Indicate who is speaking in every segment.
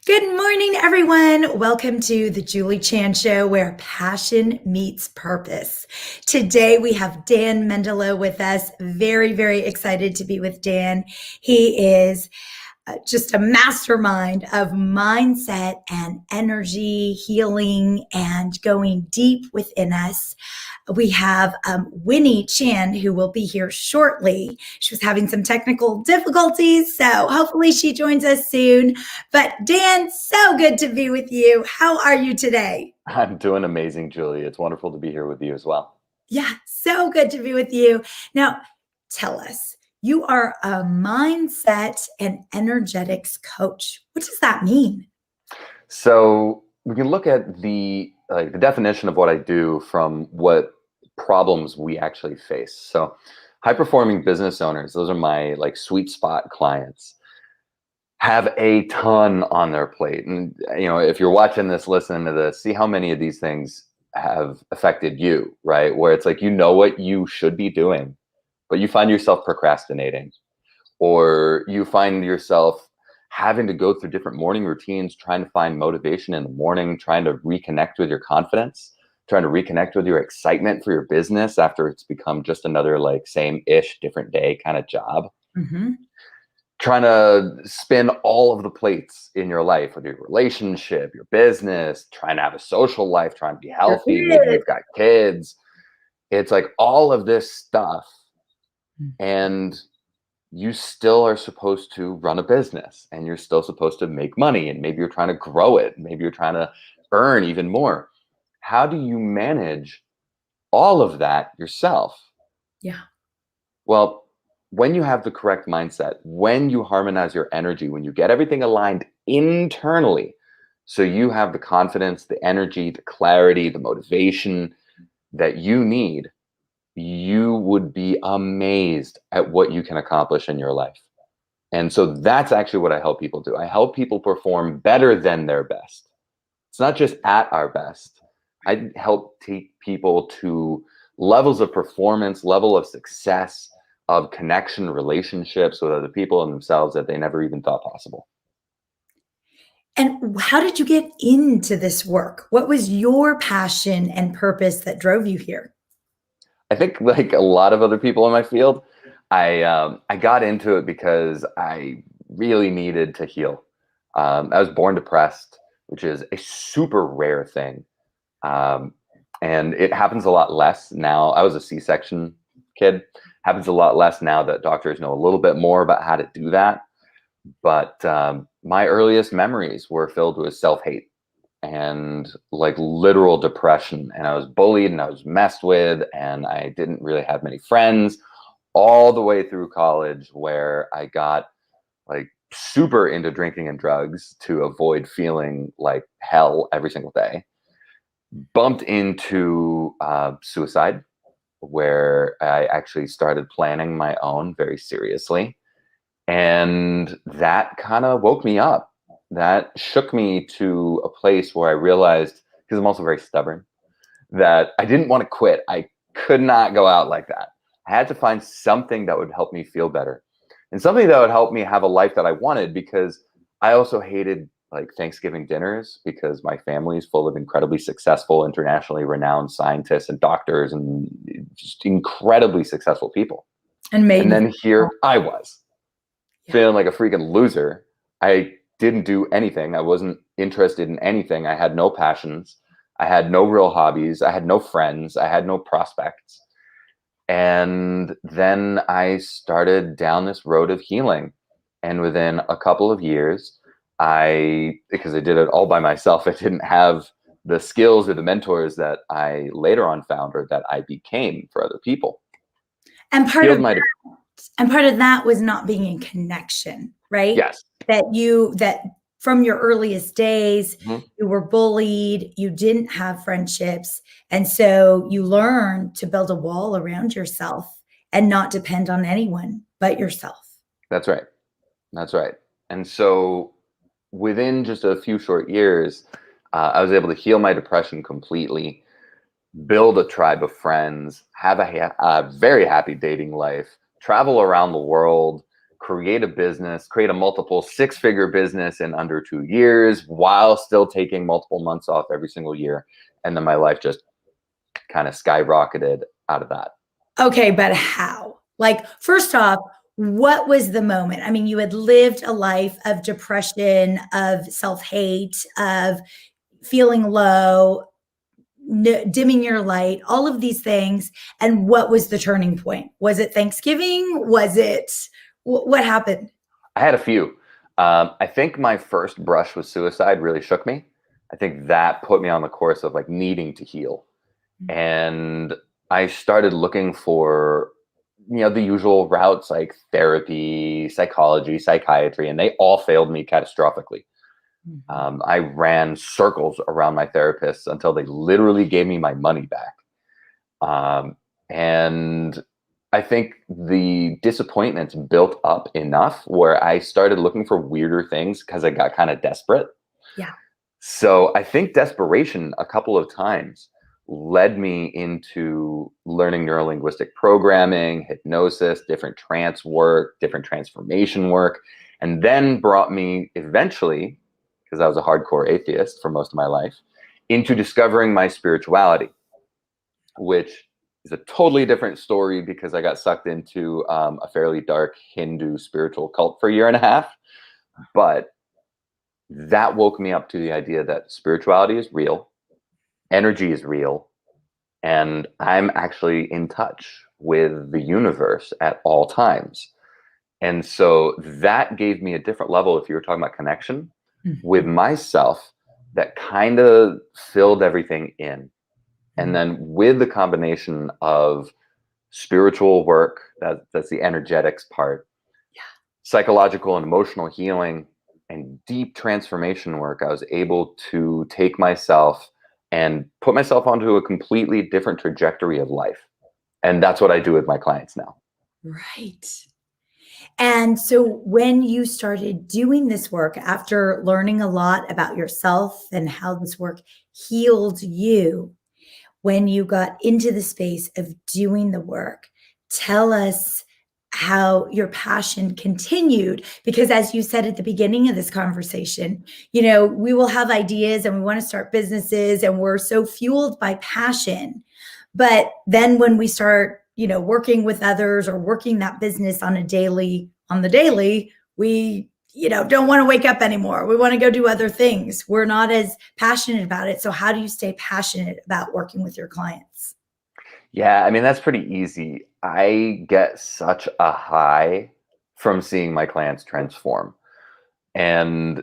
Speaker 1: Good morning, everyone. Welcome to the Julie Chan Show, where passion meets purpose. Today, we have Dan Mendilow with us. Very, very excited to be with Dan. He is just a mastermind of mindset and energy healing and going deep within us. We have Winnie Chan, who will be here shortly. She was having some technical difficulties, so hopefully she joins us soon. But Dan, so good to be with you. How are you today?
Speaker 2: I'm doing amazing, Julie. It's wonderful to be here with you as well.
Speaker 1: Yeah, so good to be with you. Now, tell us, you are a mindset and energetics coach. What does that mean?
Speaker 2: So we can look at the definition of what I do from what problems we actually face. So high performing business owners, those are my sweet spot clients, have a ton on their plate. And if you're watching this, listening to this, see how many of these things have affected you, right? Where it's like what you should be doing, but you find yourself procrastinating, or you find yourself having to go through different morning routines, trying to find motivation in the morning, trying to reconnect with your confidence, trying to reconnect with your excitement for your business after it's become just another same-ish, different day kind of job.
Speaker 1: Mm-hmm.
Speaker 2: Trying to spin all of the plates in your life with your relationship, your business, trying to have a social life, trying to be healthy. Maybe you've got kids. It's like all of this stuff. And you still are supposed to run a business, and you're still supposed to make money, and maybe you're trying to grow it. Maybe you're trying to earn even more. How do you manage all of that yourself?
Speaker 1: Yeah.
Speaker 2: Well, when you have the correct mindset, when you harmonize your energy, when you get everything aligned internally, so you have the confidence, the energy, the clarity, the motivation that you need, you would be amazed at what you can accomplish in your life. And so that's actually what I help people do. I help people perform better than their best. It's not just at our best. I help take people to levels of performance, level of success, of connection, relationships with other people and themselves that they never even thought possible.
Speaker 1: And how did you get into this work? What was your passion and purpose that drove you here?
Speaker 2: I think like a lot of other people in my field, I got into it because I really needed to heal. I was born depressed, which is a super rare thing. And it happens a lot less now. I was a C-section kid. Happens a lot less now that doctors know a little bit more about how to do that. But my earliest memories were filled with self-hate and literal depression. And I was bullied and I was messed with, and I didn't really have many friends all the way through college, where I got super into drinking and drugs to avoid feeling like hell every single day. Bumped into suicide, where I actually started planning my own very seriously. And that kind of woke me up. That shook me to a place where I realized, because I'm also very stubborn, that I didn't want to quit. I could not go out like that. I had to find something that would help me feel better, and something that would help me have a life that I wanted, because I also hated Thanksgiving dinners, because my family is full of incredibly successful, internationally renowned scientists and doctors and just incredibly successful people.
Speaker 1: And made
Speaker 2: And
Speaker 1: you
Speaker 2: then here I was feeling like a freaking loser. I didn't do anything. I wasn't interested in anything. I had no passions. I had no real hobbies. I had no friends. I had no prospects. And then I started down this road of healing. And within a couple of years, because I did it all by myself, I didn't have the skills or the mentors that I later on found or that I became for other people.
Speaker 1: And part
Speaker 2: Healed
Speaker 1: of
Speaker 2: my
Speaker 1: and part of that was not being in connection, right?
Speaker 2: Yes.
Speaker 1: That from your earliest days,
Speaker 2: Mhm.
Speaker 1: you were bullied, you didn't have friendships, and so you learned to build a wall around yourself and not depend on anyone but yourself.
Speaker 2: That's right. That's right. And so within just a few short years, I was able to heal my depression completely, build a tribe of friends, have a very happy dating life, travel around the world, create a business, create a multiple six-figure business in under 2 years while still taking multiple months off every single year. And then my life just kind of skyrocketed out of that.
Speaker 1: Okay, but how? Like, first off, what was the moment? I mean, you had lived a life of depression, of self-hate, of feeling low, dimming your light, all of these things. And what was the turning point? Was it Thanksgiving? Was it what happened?
Speaker 2: I had a few. I think my first brush with suicide really shook me. I think that put me on the course of like needing to heal. And I started looking for, the usual routes like therapy, psychology, psychiatry, and they all failed me catastrophically. I ran circles around my therapists until they literally gave me my money back. And I think the disappointments built up enough where I started looking for weirder things because I got kind of desperate.
Speaker 1: Yeah.
Speaker 2: So I think desperation a couple of times led me into learning neurolinguistic programming, hypnosis, different trance work, different transformation work, and then brought me eventually, because I was a hardcore atheist for most of my life, into discovering my spirituality, which is a totally different story because I got sucked into a fairly dark Hindu spiritual cult for a year and a half. But that woke me up to the idea that spirituality is real, energy is real, and I'm actually in touch with the universe at all times. And so that gave me a different level, if you were talking about connection, with myself that kind of filled everything in. And then with the combination of spiritual work, that's the energetics part, psychological and emotional healing, and deep transformation work, I was able to take myself and put myself onto a completely different trajectory of life. And that's what I do with my clients now.
Speaker 1: Right. And so when you started doing this work after learning a lot about yourself and how this work healed you, when you got into the space of doing the work, tell us how your passion continued. Because as you said at the beginning of this conversation, we will have ideas and we want to start businesses and we're so fueled by passion. But then when we start, working with others or working that business on the daily, we don't want to wake up anymore. We want to go do other things. We're not as passionate about it. So how do you stay passionate about working with your clients?
Speaker 2: Yeah, I mean, that's pretty easy. I get such a high from seeing my clients transform. And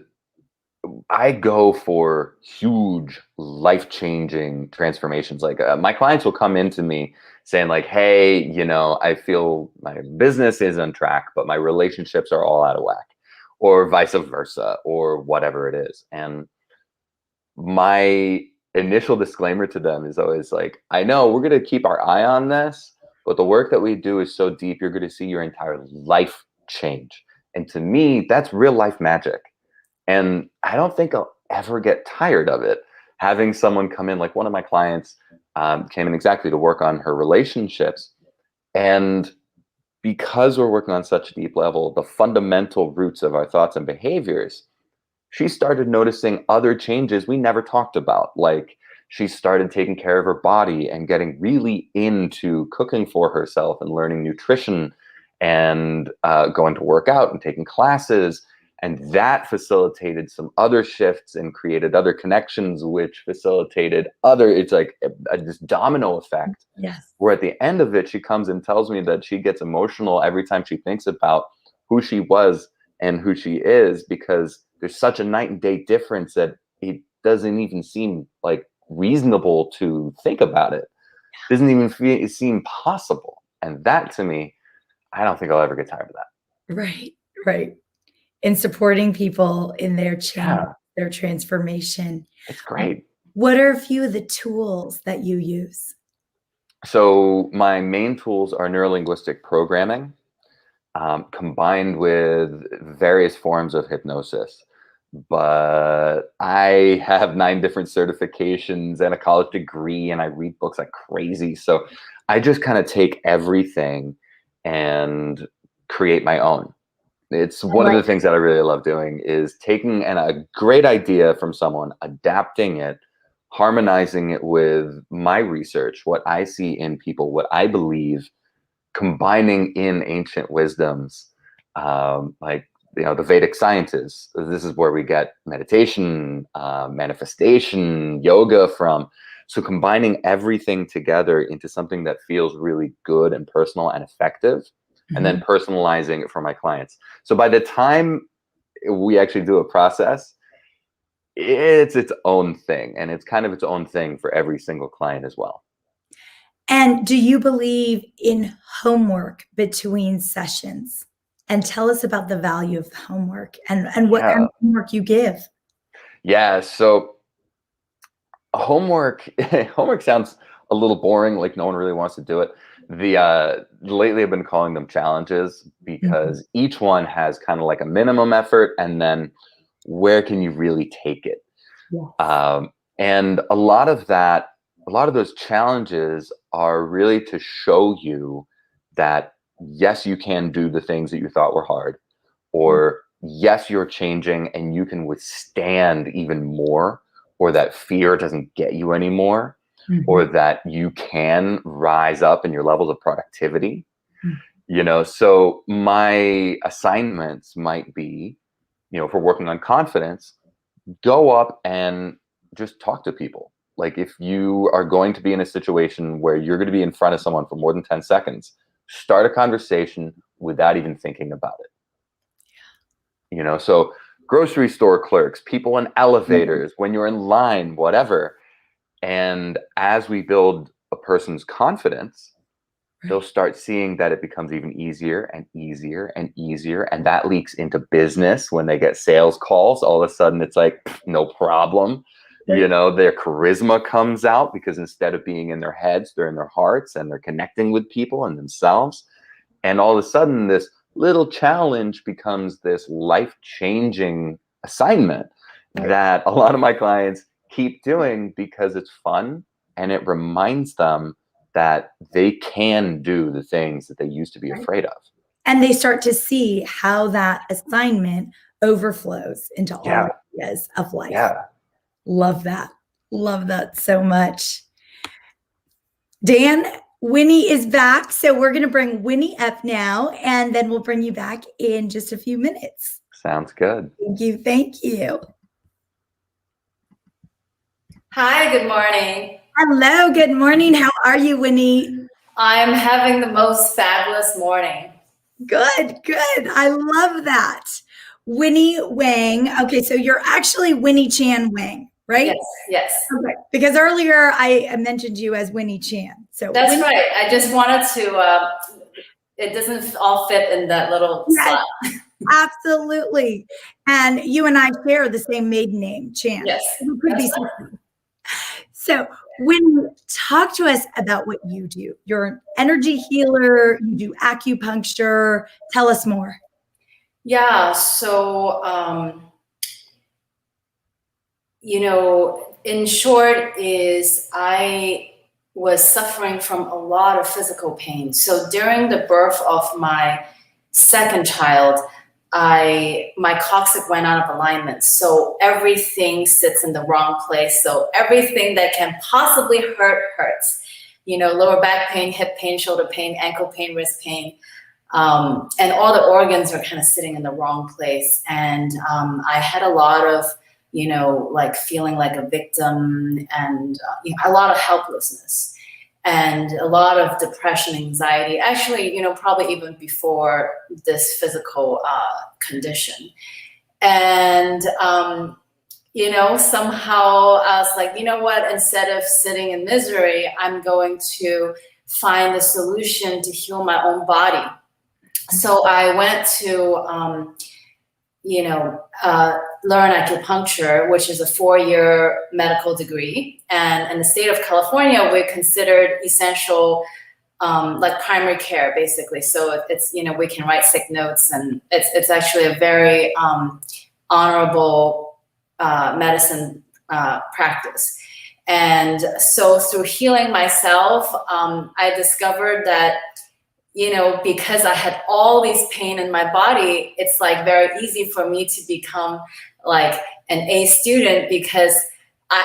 Speaker 2: I go for huge life-changing transformations. Like my clients will come into me saying like, hey, I feel my business is on track, but my relationships are all out of whack, or vice versa, or whatever it is. And my initial disclaimer to them is always like, I know we're going to keep our eye on this, but the work that we do is so deep, you're going to see your entire life change. And to me, that's real life magic. And I don't think I'll ever get tired of it. Having someone come in, like one of my clients came in exactly to work on her relationships. And because we're working on such a deep level, the fundamental roots of our thoughts and behaviors, she started noticing other changes we never talked about. Like she started taking care of her body and getting really into cooking for herself and learning nutrition and going to work out and taking classes. And that facilitated some other shifts and created other connections, which facilitated it's like this domino effect.
Speaker 1: Yes.
Speaker 2: Where at the end of it, she comes and tells me that she gets emotional every time she thinks about who she was and who she is, because there's such a night and day difference that it doesn't even seem like reasonable to think about it. It doesn't even seem possible. And that to me, I don't think I'll ever get tired of that.
Speaker 1: Right. Right. And supporting people in their change,
Speaker 2: Yeah,
Speaker 1: their transformation.
Speaker 2: it's great.
Speaker 1: What are a few of the tools that you use?
Speaker 2: So my main tools are neurolinguistic programming, combined with various forms of hypnosis. But I have 9 different certifications and a college degree, and I read books like crazy. So I just kind of take everything and create my own. It's
Speaker 1: I
Speaker 2: one of
Speaker 1: like
Speaker 2: the things that I really love doing is taking a great idea from someone, adapting it, harmonizing it with my research, what I see in people, what I believe, combining in ancient wisdoms, like the Vedic sciences. This is where we get meditation, manifestation, yoga from. So combining everything together into something that feels really good and personal and effective, and then
Speaker 1: Mhm.
Speaker 2: personalizing it for my clients. So by the time we actually do a process, it's its own thing, and it's kind of its own thing for every single client as well.
Speaker 1: And do you believe in homework between sessions? And tell us about the value of the homework and what kind
Speaker 2: Yeah.
Speaker 1: of homework you give.
Speaker 2: Yeah. So homework homework sounds a little boring, like no one really wants to do it. The lately I've been calling them challenges
Speaker 1: Mhm.
Speaker 2: because each one has kind of like a minimum effort, and then where can you really take it?
Speaker 1: Yes.
Speaker 2: um, and a lot of those challenges are really to show you that yes, you can do the things that you thought were hard, or yes, you're changing and you can withstand even more, or that fear doesn't get you anymore, or
Speaker 1: Mhm.
Speaker 2: that you can rise up in your levels of productivity.
Speaker 1: Mhm.
Speaker 2: So my assignments might be, if we're working on confidence, go up and just talk to people. Like if you are going to be in a situation where you're going to be in front of someone for more than 10 seconds, start a conversation without even thinking about it. So grocery store clerks, people in
Speaker 1: Mhm.
Speaker 2: elevators, when you're in line, whatever. And as we build a person's confidence, they'll
Speaker 1: Right.
Speaker 2: start seeing that it becomes even easier and easier and easier. And that leaks into business when they get sales calls. All of a sudden, it's like, no problem.
Speaker 1: Right.
Speaker 2: Their charisma comes out because instead of being in their heads, they're in their hearts and they're connecting with people and themselves. And all of a sudden, this little challenge becomes this life changing assignment
Speaker 1: Right.
Speaker 2: that a lot of my clients keep doing because it's fun and it reminds them that they can do the things that they used to be
Speaker 1: Right.
Speaker 2: afraid of.
Speaker 1: And they start to see how that assignment overflows into all
Speaker 2: Yeah.
Speaker 1: areas of life.
Speaker 2: Yeah.
Speaker 1: Love that. Love that so much. Dan, Winnie is back. So we're going to bring Winnie up now, and then we'll bring you back in just a few minutes.
Speaker 2: Sounds good.
Speaker 1: Thank you. Thank you.
Speaker 3: Hi, good morning.
Speaker 1: Hello. Good morning. How are you, Winnie?
Speaker 3: I'm having the most fabulous morning.
Speaker 1: Good. Good. I love that. Winnie Wang. Okay. So you're actually Winnie Chan Wang, right?
Speaker 3: Yes, yes.
Speaker 1: Okay. Because earlier I mentioned you as Winnie Chan. So
Speaker 3: That's
Speaker 1: Winnie,
Speaker 3: right. I just wanted to, it doesn't all fit in that little
Speaker 1: yes,
Speaker 3: slot.
Speaker 1: absolutely. And you and I share the same maiden name, Chan.
Speaker 3: Yes,
Speaker 1: We could be
Speaker 3: that's
Speaker 1: sisters. So when talk to us about what you do. You're an energy healer, you do acupuncture. Tell us more.
Speaker 3: yeah. So, in short, is I was suffering from a lot of physical pain. So during the birth of my second child, my coccyx went out of alignment. So everything sits in the wrong place. So everything that can possibly hurt hurts. Lower back pain, hip pain, shoulder pain, ankle pain, wrist pain. And all the organs are kind of sitting in the wrong place. And I had a lot of, like feeling like a victim and a lot of helplessness and a lot of depression, anxiety, actually, probably even before this physical condition. And, somehow I was like, you know what, instead of sitting in misery, I'm going to find a solution to heal my own body. So I went to, learn acupuncture, which is a 4-year medical degree. And in the state of California, we're considered essential, like primary care, basically. So it's, we can write sick notes, and it's actually a very honorable medicine practice. And so through healing myself, I discovered that because I had all these pain in my body, it's like very easy for me to become like an A student, because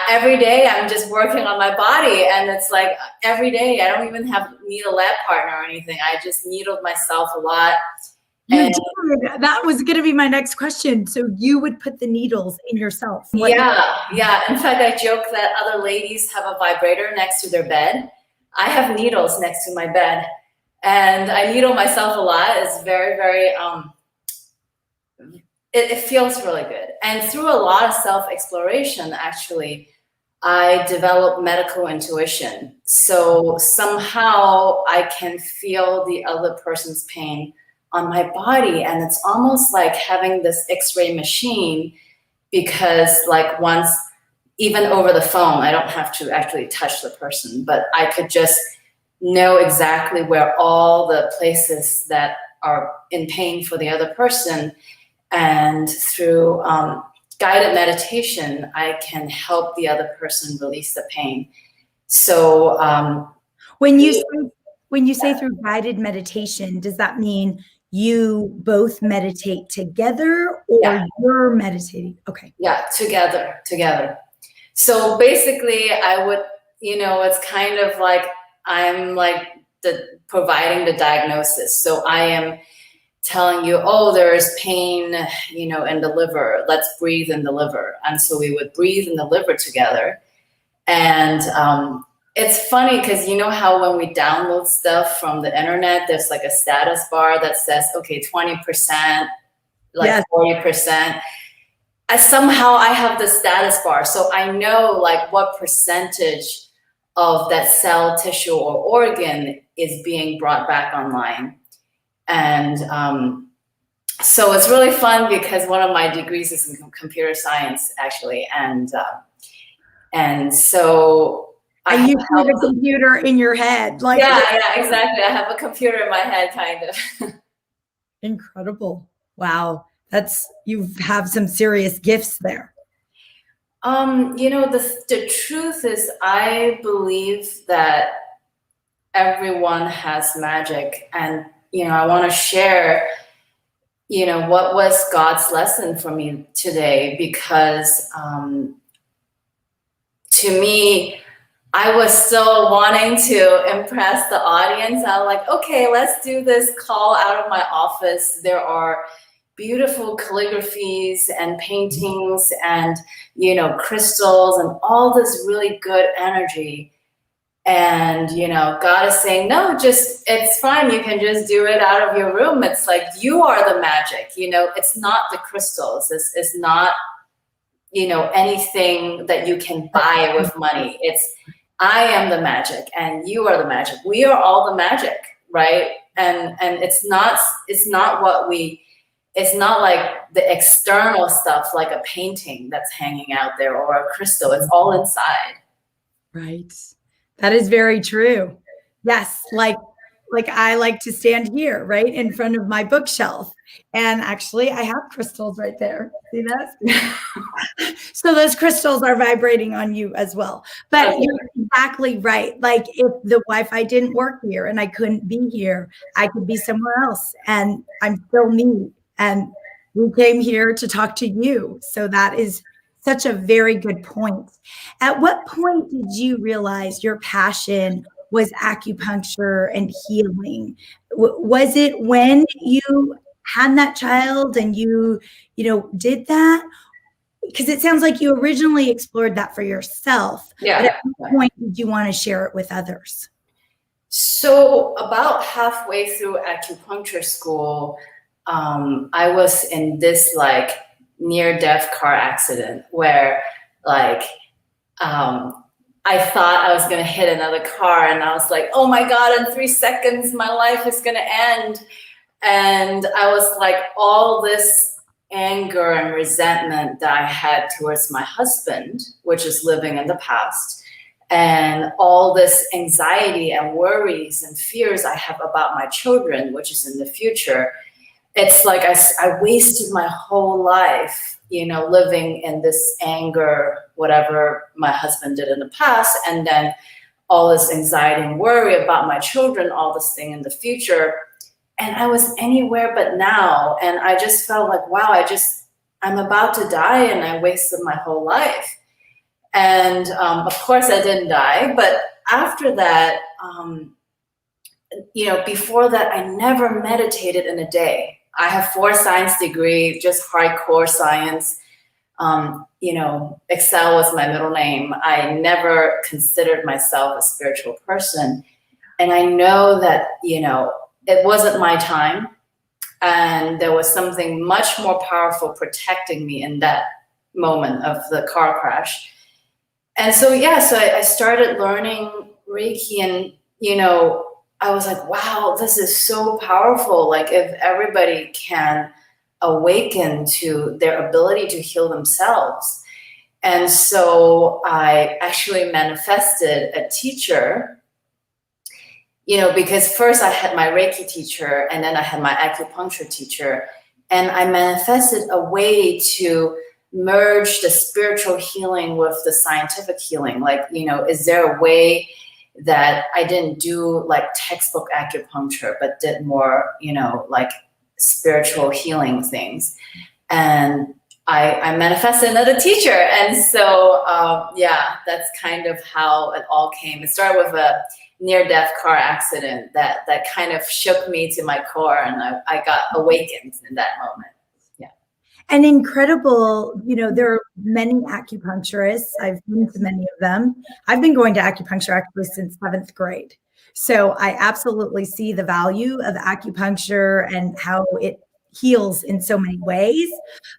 Speaker 3: every day I'm just working on my body, and it's like every day I don't even need a lab partner or anything. I just needled myself a lot.
Speaker 1: That was going to be my next question. So you would put the needles in yourself?
Speaker 3: Yeah. In fact, I joke that other ladies have a vibrator next to their bed. I have needles next to my bed, and I needle myself a lot. It's very, very, it feels really good. And through a lot of self-exploration, actually, I developed medical intuition. So somehow I can feel the other person's pain on my body. And it's almost like having this X-ray machine, because like once, even over the phone, I don't have to actually touch the person, but I could just know exactly where all the places that are in pain for the other person. And through guided meditation, I can help the other person release the pain. So
Speaker 1: when you say through guided meditation, does that mean you both meditate together, or you're meditating? Okay.
Speaker 3: Yeah, together. So basically I would, it's kind of like I'm like providing the diagnosis. So I am telling you, oh, there's pain, in the liver. Let's breathe in the liver. And so we would breathe in the liver together. And it's funny because you know how when we download stuff from the internet, there's like a status bar that says, okay, 20%, like 40%. Somehow I have the status bar. So I know like what percentage of that cell, tissue, or organ is being brought back online. And so it's really fun because one of my degrees is in computer science, actually. And so
Speaker 1: and you have a computer in your head. Like
Speaker 3: yeah, exactly. I have a computer in my head, kind of.
Speaker 1: Incredible. Wow. You have some serious gifts there.
Speaker 3: The truth is, I believe that everyone has magic. And, I want to share, what was God's lesson for me today, because to me, I was still wanting to impress the audience. I was like, okay, let's do this call out of my office. There are beautiful calligraphies and paintings and, crystals and all this really good energy. And, God is saying, no, it's fine. You can just do it out of your room. It's like, you are the magic, it's not the crystals. It's not, anything that you can buy with money. I am the magic and you are the magic. We are all the magic, right? And it's not like the external stuff, like a painting that's hanging out there or a crystal. It's all inside.
Speaker 1: Right. That is very true. Yes. Like I like to stand here right in front of my bookshelf. And actually I have crystals right there. See that? So those crystals are vibrating on you as well. But you're exactly right. Like if the Wi-Fi didn't work here and I couldn't be here, I could be somewhere else and I'm still me. And we came here to talk to you. So that is such a very good point. At what point did you realize your passion was acupuncture and healing? Was it when you had that child and you did that? Because it sounds like you originally explored that for yourself.
Speaker 3: Yeah.
Speaker 1: But at what point did you want to share it with others?
Speaker 3: So about halfway through acupuncture school, I was in this like near-death car accident where like I thought I was going to hit another car, and I was like, oh my God, in 3 seconds, my life is going to end. And I was like, all this anger and resentment that I had towards my husband, which is living in the past, and all this anxiety and worries and fears I have about my children, which is in the future. It's like I wasted my whole life, living in this anger, whatever my husband did in the past. And then all this anxiety and worry about my children, all this thing in the future. And I was anywhere but now. And I just felt like, wow, I'm about to die and I wasted my whole life. And of course I didn't die, but after that, before that, I never meditated in a day. I have 4 science degrees, just hardcore science. Excel was my middle name. I never considered myself a spiritual person. And I know that, it wasn't my time. And there was something much more powerful protecting me in that moment of the car crash. And so, so I started learning Reiki, and, I was like, wow, this is so powerful. Like, if everybody can awaken to their ability to heal themselves. And so I actually manifested a teacher, because first I had my Reiki teacher and then I had my acupuncture teacher, and I manifested a way to merge the spiritual healing with the scientific healing. Like, is there a way that I didn't do like textbook acupuncture, but did more, like spiritual healing things? And I manifested another teacher. And so, that's kind of how it all came. It started with a near-death car accident that kind of shook me to my core, and I got awakened in that moment.
Speaker 1: And incredible, there are many acupuncturists. I've been to many of them. I've been going to acupuncture actually since 7th grade. So I absolutely see the value of acupuncture and how it heals in so many ways.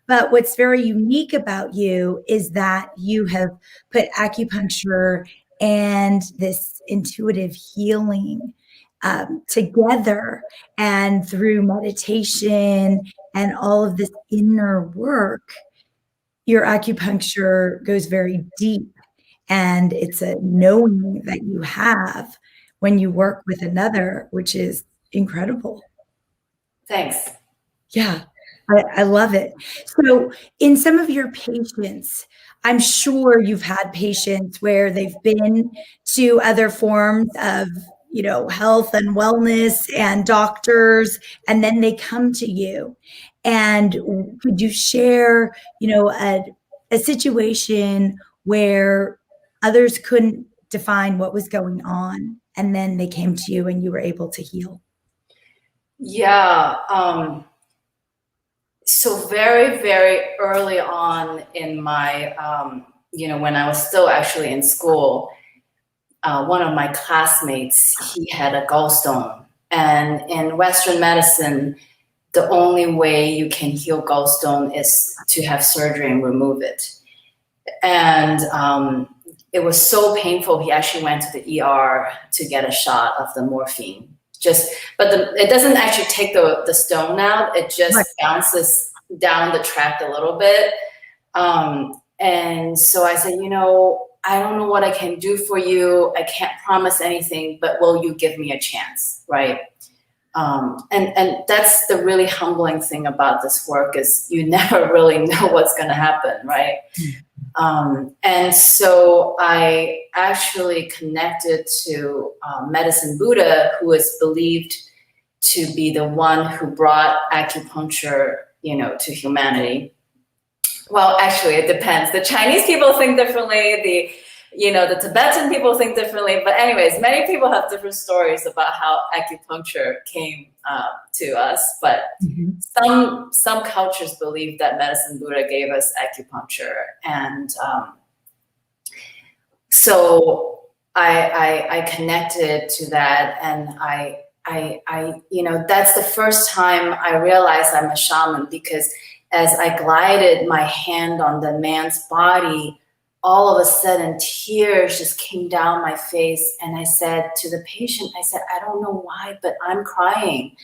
Speaker 1: But what's very unique about you is that you have put acupuncture and this intuitive healing together, and through meditation and all of this inner work, your acupuncture goes very deep, and it's a knowing that you have when you work with another, which is incredible.
Speaker 3: Thanks.
Speaker 1: Yeah, I love it. So in some of your patients, I'm sure you've had patients where they've been to other forms of health and wellness and doctors, and then they come to you. And could you share, a situation where others couldn't define what was going on, and then they came to you and you were able to heal?
Speaker 3: Yeah. So very, very early on in my, when I was still actually in school, one of my classmates, he had a gallstone. And in Western medicine, the only way you can heal gallstone is to have surgery and remove it. And it was so painful, he actually went to the ER to get a shot of the morphine. But it doesn't actually take the stone out. It just bounces down the tract a little bit. And so I said, I don't know what I can do for you. I can't promise anything, but will you give me a chance, right? And that's the really humbling thing about this work, is you never really know what's going to happen, right? And so I actually connected to Medicine Buddha, who is believed to be the one who brought acupuncture, to humanity. Well, actually, it depends. The Chinese people think differently. The Tibetan people think differently. But anyways, many people have different stories about how acupuncture came to us. But some cultures believe that Medicine Buddha gave us acupuncture. And so I connected to that. And I that's the first time I realized I'm a shaman, because as I glided my hand on the man's body, all of a sudden tears just came down my face. And I said to the patient, I don't know why, but I'm crying.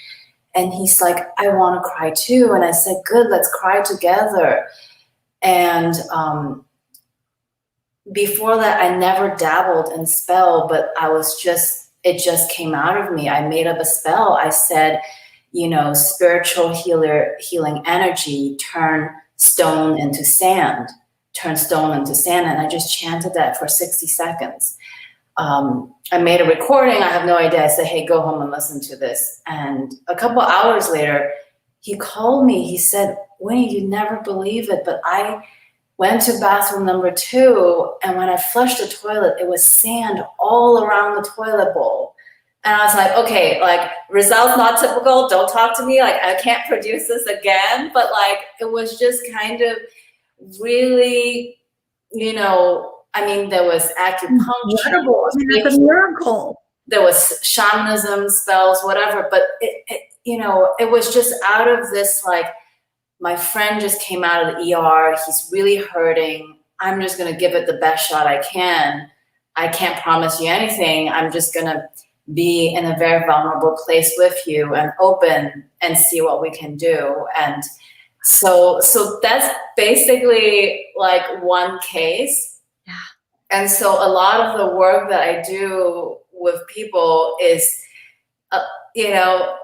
Speaker 3: And he's like, I want to cry too. And I said, good, let's cry together. And before that, I never dabbled in spell, but it just came out of me. I made up a spell. I said, spiritual healing energy, turn stone into sand. And I just chanted that for 60 seconds. I made a recording. I have no idea. I said, hey, go home and listen to this. And a couple hours later, he called me. He said, Winnie, you never believe it, but I went to bathroom number 2, and when I flushed the toilet, it was sand all around the toilet bowl. And I was like, okay, like, results not typical, don't talk to me, like, I can't produce this again. But like, it was just kind of really, you know, I mean, there was acupuncture.
Speaker 1: Incredible. I mean, that's a miracle.
Speaker 3: There was shamanism, spells, whatever. But it, you know, it was just out of this, like, my friend just came out of the ER. He's really hurting. I'm just going to give it the best shot I can. I can't promise you anything. I'm just going to be in a very vulnerable place with you and open and see what we can do. And so that's basically like one case.
Speaker 1: Yeah.
Speaker 3: And so a lot of the work that I do with people is, you know,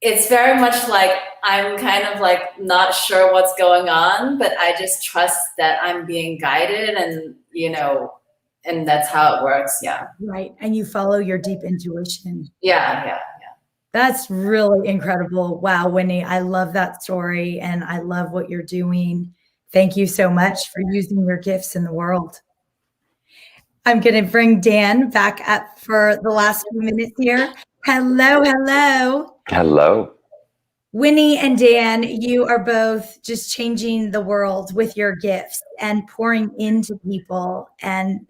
Speaker 3: it's very much like I'm kind of like not sure what's going on, but I just trust that I'm being guided, and, you know, and that's how it works. Yeah.
Speaker 1: Right. And you follow your deep intuition.
Speaker 3: Yeah.
Speaker 1: That's really incredible. Wow, Winnie, I love that story, and I love what you're doing. Thank you so much for using your gifts in the world. I'm going to bring Dan back up for the last few minutes here. Hello.
Speaker 2: Hello.
Speaker 1: Winnie and Dan, you are both just changing the world with your gifts and pouring into people, and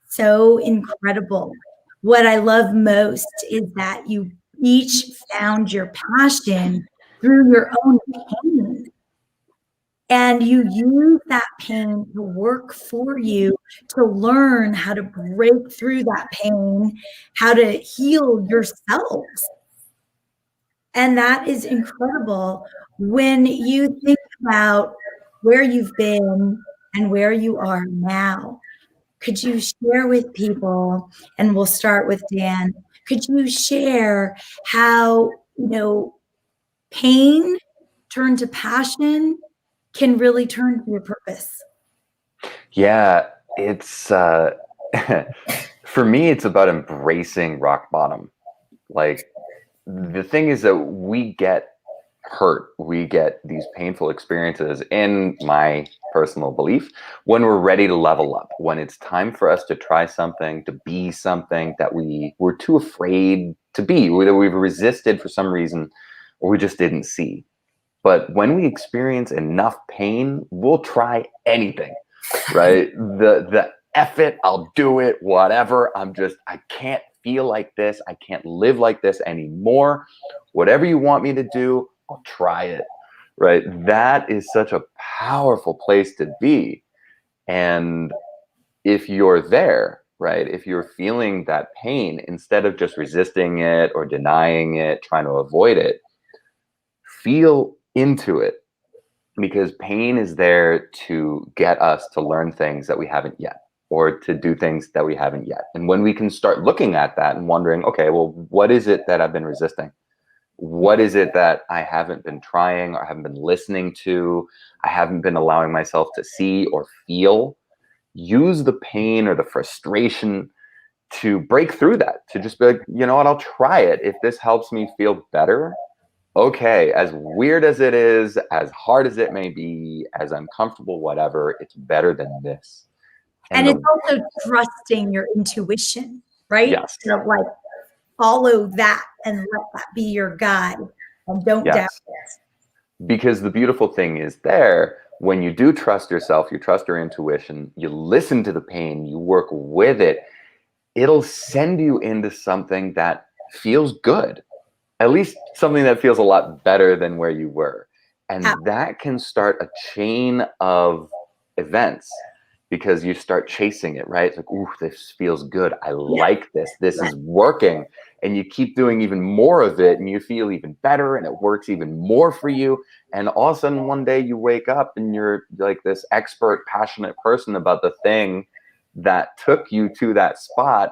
Speaker 1: so incredible. What I love most is that you each found your passion through your own pain, and you use that pain to work for you, to learn how to break through that pain, how to heal yourselves. And that is incredible. When you think about where you've been and where you are now, could you share with people, and we'll start with Dan, could you share how, you know, pain turned to passion can really turn to your purpose?
Speaker 2: Yeah, it's for me, it's about embracing rock bottom. Like, the thing is that we get hurt, we get these painful experiences, in my personal belief, when we're ready to level up, when it's time for us to try something, to be something that we were too afraid to be, whether we've resisted for some reason or we just didn't see. But when we experience enough pain, we'll try anything, right? The F it, I'll do it, whatever. I can't feel like this. I can't live like this anymore. Whatever you want me to do, I'll try it, right? That is such a powerful place to be. And if you're there, right, if you're feeling that pain, instead of just resisting it or denying it, trying to avoid it, feel into it, because pain is there to get us to learn things that we haven't yet, or to do things that we haven't yet. And when we can start looking at that and wondering, okay, well, what is it that I've been resisting? What is it that I haven't been trying or haven't been listening to? I haven't been allowing myself to see or feel. Use the pain or the frustration to break through that, to just be like, you know what, I'll try it. If this helps me feel better, okay, as weird as it is, as hard as it may be, as uncomfortable, whatever, it's better than this.
Speaker 1: And it's also trusting your intuition, right?
Speaker 2: Yes.
Speaker 1: So like, follow that and let that be your guide, and don't doubt it.
Speaker 2: Because the beautiful thing is, there, when you do trust yourself, you trust your intuition, you listen to the pain, you work with it, it'll send you into something that feels good. At least something that feels a lot better than where you were. And that can start a chain of events, because you start chasing it, right? It's like, ooh, this feels good. I like this. This is working. And you keep doing even more of it, and you feel even better, and it works even more for you. And all of a sudden, one day you wake up and you're like this expert, passionate person about the thing that took you to that spot,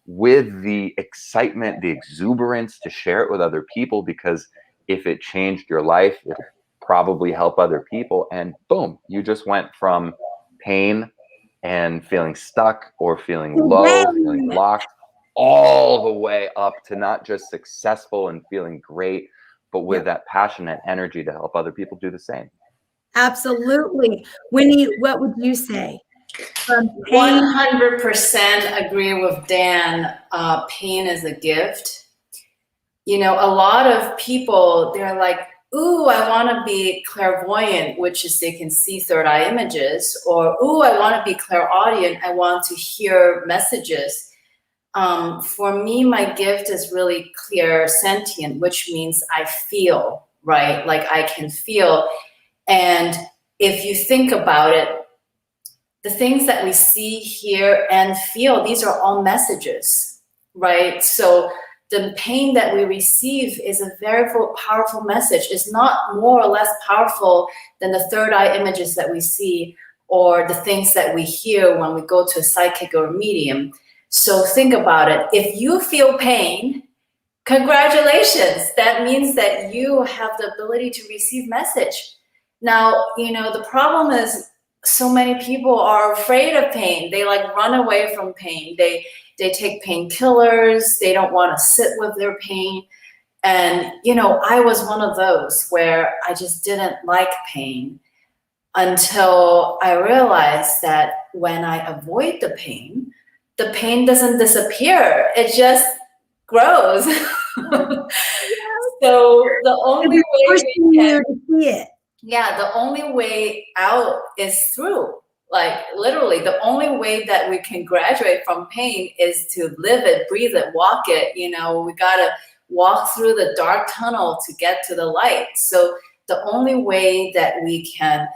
Speaker 2: with the excitement, the exuberance to share it with other people, because if it changed your life, it'll probably help other people. And boom, you just went from pain and feeling stuck or feeling low, feeling blocked, all the way up to not just successful and feeling great, but with that passion and energy to help other people do the same.
Speaker 1: Absolutely. Winnie, what would you say? From pain.
Speaker 3: 100% agree with Dan. Pain is a gift. You know, a lot of people, they're like, ooh, I want to be clairvoyant, which is they can see third eye images, or ooh, I want to be clairaudient, I want to hear messages. For me, my gift is really clairsentient, which means I feel, right? Like I can feel. And if you think about it, the things that we see, hear, and feel, these are all messages, right? So the pain that we receive is a very powerful message. It's not more or less powerful than the third eye images that we see or the things that we hear when we go to a psychic or a medium. So think about it. If you feel pain, congratulations. That means that you have the ability to receive message. Now, you know, the problem is so many people are afraid of pain. They like run away from pain. They take painkillers. They don't want to sit with their pain. And, you know, I was one of those where I just didn't like pain until I realized that when I avoid the pain doesn't disappear. It just grows. So the only way we can
Speaker 1: see it.
Speaker 3: Yeah, the only way out is through. Like literally, the only way that we can graduate from pain is to live it, breathe it, walk it. You know, we gotta walk through the dark tunnel to get to the light. So the only way that we can,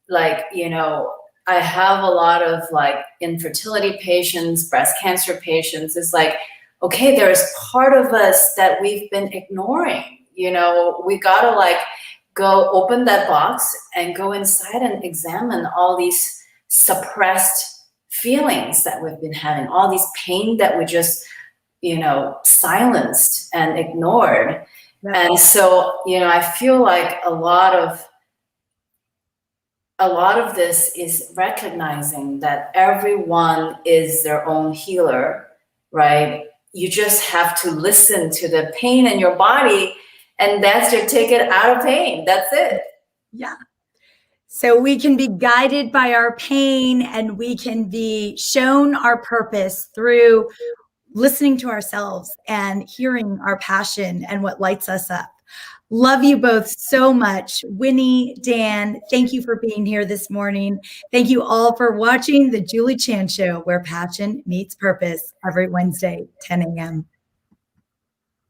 Speaker 3: like, you know, I have a lot of like infertility patients, breast cancer patients. It's like, okay, there's part of us that we've been ignoring. You know, we gotta like go open that box and go inside and examine all these suppressed feelings that we've been having, all these pain that we just, you know, silenced and ignored. Yeah. And so, you know, I feel like a lot of this is recognizing that everyone is their own healer, right? You just have to listen to the pain in your body, and that's your ticket out of pain. That's it.
Speaker 1: Yeah. So we can be guided by our pain, and we can be shown our purpose through listening to ourselves and hearing our passion and what lights us up. Love you both so much. Winnie, Dan, thank you for being here this morning. Thank you all for watching The Julie Chan Show, where passion meets purpose, every Wednesday, 10 a.m.